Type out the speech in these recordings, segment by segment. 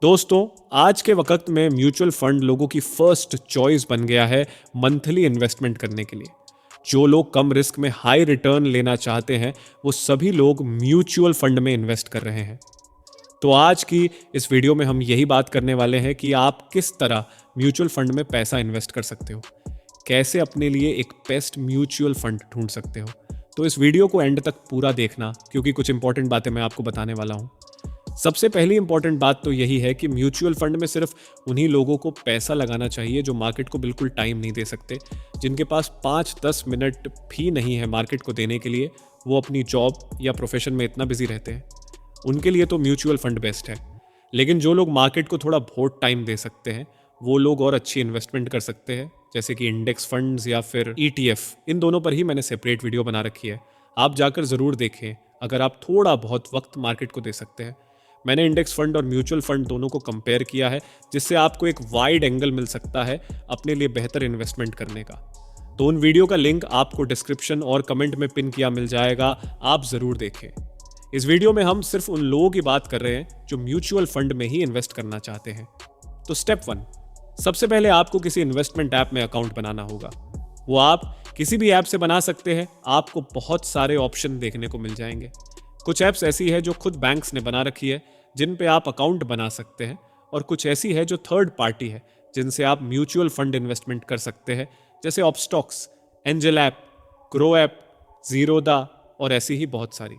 दोस्तों, आज के वक्त में म्यूचुअल फंड लोगों की फर्स्ट चॉइस बन गया है मंथली इन्वेस्टमेंट करने के लिए। जो लोग कम रिस्क में हाई रिटर्न लेना चाहते हैं, वो सभी लोग म्यूचुअल फंड में इन्वेस्ट कर रहे हैं। तो आज की इस वीडियो में हम यही बात करने वाले हैं कि आप किस तरह म्यूचुअल फंड में पैसा इन्वेस्ट कर सकते हो, कैसे अपने लिए एक बेस्ट म्यूचुअल फंड ढूंढ सकते हो। तो इस वीडियो को एंड तक पूरा देखना, क्योंकि कुछ इंपॉर्टेंट बातें मैं आपको बताने वाला हूँ। सबसे पहली इंपॉर्टेंट बात तो यही है कि म्यूचुअल फंड में सिर्फ उन्हीं लोगों को पैसा लगाना चाहिए जो मार्केट को बिल्कुल टाइम नहीं दे सकते, जिनके पास 5-10 मिनट भी नहीं है मार्केट को देने के लिए, वो अपनी जॉब या प्रोफेशन में इतना बिजी रहते हैं। उनके लिए तो म्यूचुअल फंड बेस्ट है। लेकिन जो लोग मार्केट को थोड़ा बहुत टाइम दे सकते हैं, वो लोग और अच्छी इन्वेस्टमेंट कर सकते हैं, जैसे कि इंडेक्स फंड्स या फिर ETF। इन दोनों पर ही मैंने सेपरेट वीडियो बना रखी है, आप जाकर ज़रूर देखें अगर आप थोड़ा बहुत वक्त मार्केट को दे सकते हैं। मैंने इंडेक्स फंड और म्यूचुअल फंड दोनों को कंपेयर किया है, जिससे आपको एक वाइड एंगल मिल सकता है अपने लिए बेहतर इन्वेस्टमेंट करने का। तो उन वीडियो का लिंक आपको डिस्क्रिप्शन और कमेंट में पिन किया मिल जाएगा, आप ज़रूर देखें। इस वीडियो में हम सिर्फ उन लोगों की बात कर रहे हैं जो म्यूचुअल फंड में ही इन्वेस्ट करना चाहते हैं। तो स्टेप 1, सबसे पहले आपको किसी इन्वेस्टमेंट ऐप में अकाउंट बनाना होगा। वो आप किसी भी ऐप से बना सकते हैं, आपको बहुत सारे ऑप्शन देखने को मिल जाएंगे। कुछ ऐप्स ऐसी है जो खुद बैंक्स ने बना रखी है, जिन पे आप अकाउंट बना सकते हैं, और कुछ ऐसी है जो थर्ड पार्टी है, जिनसे आप म्यूचुअल फंड इन्वेस्टमेंट कर सकते हैं, जैसे Upstox, Angel app, Groww app, Zerodha और ऐसी ही बहुत सारी।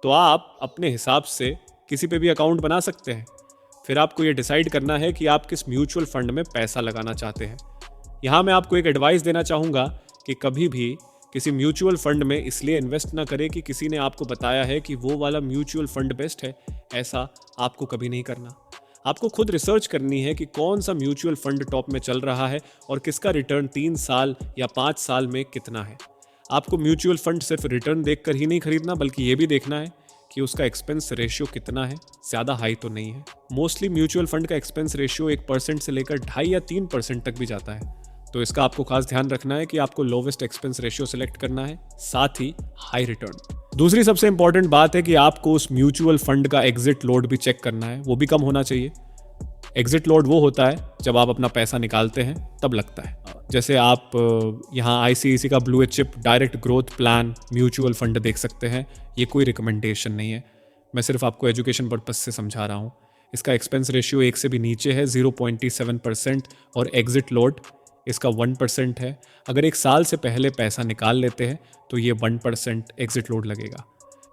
तो आप अपने हिसाब से किसी पे भी अकाउंट बना सकते हैं। फिर आपको ये डिसाइड करना है कि आप किस म्यूचुअल फंड में पैसा लगाना चाहते हैं। यहाँ मैं आपको एक एडवाइस देना चाहूँगा कि कभी भी किसी म्यूचुअल फंड में इसलिए इन्वेस्ट ना करें कि किसी ने आपको बताया है कि वो वाला म्यूचुअल फंड बेस्ट है। ऐसा आपको कभी नहीं करना। आपको खुद रिसर्च करनी है कि कौन सा म्यूचुअल फंड टॉप में चल रहा है और किसका रिटर्न 3 साल या 5 साल में कितना है। आपको म्यूचुअल फंड सिर्फ रिटर्न देखकर ही नहीं खरीदना, बल्कि ये भी देखना है कि उसका एक्सपेंस रेशियो कितना है, ज़्यादा हाई तो नहीं है। मोस्टली म्यूचुअल फंड का एक्सपेंस रेशियो 1% से लेकर 2.5 या 3% तक भी जाता है। तो इसका आपको खास ध्यान रखना है कि आपको लोवेस्ट एक्सपेंस रेशियो सेलेक्ट करना है, साथ ही हाई रिटर्न। दूसरी सबसे इंपॉर्टेंट बात है कि आपको उस म्यूचुअल फंड का एग्जिट लोड भी चेक करना है, वो भी कम होना चाहिए। एग्जिट लोड वो होता है जब आप अपना पैसा निकालते हैं तब लगता है। जैसे आप यहाँ ICICI का blue chip direct growth plan mutual fund देख सकते हैं। ये कोई रिकमेंडेशन नहीं है, मैं सिर्फ आपको एजुकेशन पर्पज से समझा रहा हूँ। इसका एक्सपेंस रेशियो 1 से भी नीचे है, 0.7%, और एग्जिट लोड इसका 1% है। अगर 1 साल से पहले पैसा निकाल लेते हैं तो ये 1% एग्जिट लोड लगेगा।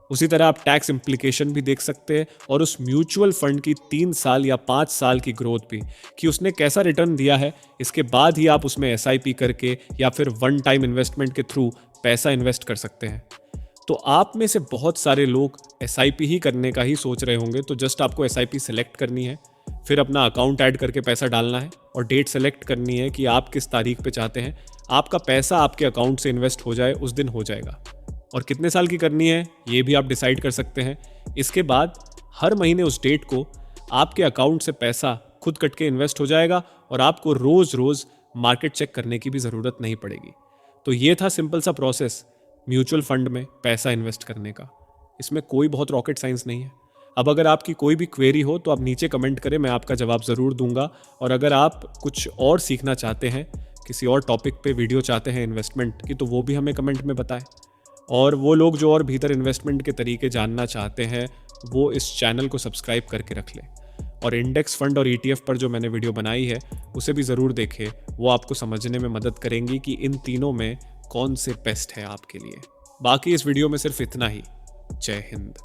उसी तरह आप टैक्स इम्प्लीकेशन भी देख सकते हैं, और उस म्यूचुअल फंड की 3 साल या 5 साल की ग्रोथ भी, कि उसने कैसा रिटर्न दिया है। इसके बाद ही आप उसमें SIP करके या फिर वन टाइम इन्वेस्टमेंट के थ्रू पैसा इन्वेस्ट कर सकते हैं। तो आप में से बहुत सारे लोग SIP ही करने का ही सोच रहे होंगे, तो जस्ट आपको SIP सेलेक्ट करनी है, फिर अपना अकाउंट ऐड करके पैसा डालना है, और डेट सेलेक्ट करनी है कि आप किस तारीख पे चाहते हैं आपका पैसा आपके अकाउंट से इन्वेस्ट हो जाए, उस दिन हो जाएगा। और कितने साल की करनी है ये भी आप डिसाइड कर सकते हैं। इसके बाद हर महीने उस डेट को आपके अकाउंट से पैसा खुद कट के इन्वेस्ट हो जाएगा, और आपको रोज़ रोज़ मार्केट चेक करने की भी ज़रूरत नहीं पड़ेगी। तो ये था सिंपल सा प्रोसेस म्यूचुअल फंड में पैसा इन्वेस्ट करने का। इसमें कोई बहुत रॉकेट साइंस नहीं है। अब अगर आपकी कोई भी क्वेरी हो तो आप नीचे कमेंट करें, मैं आपका जवाब ज़रूर दूंगा। और अगर आप कुछ और सीखना चाहते हैं, किसी और टॉपिक पे वीडियो चाहते हैं इन्वेस्टमेंट की, तो वो भी हमें कमेंट में बताएं। और वो लोग जो और भीतर इन्वेस्टमेंट के तरीके जानना चाहते हैं, वो इस चैनल को सब्सक्राइब करके रख लें। और इंडेक्स फंड और ETF पर जो मैंने वीडियो बनाई है, उसे भी ज़रूर देखें। वो आपको समझने में मदद करेंगी कि इन तीनों में कौन से बेस्ट है आपके लिए। बाकी इस वीडियो में सिर्फ इतना ही। जय हिंद।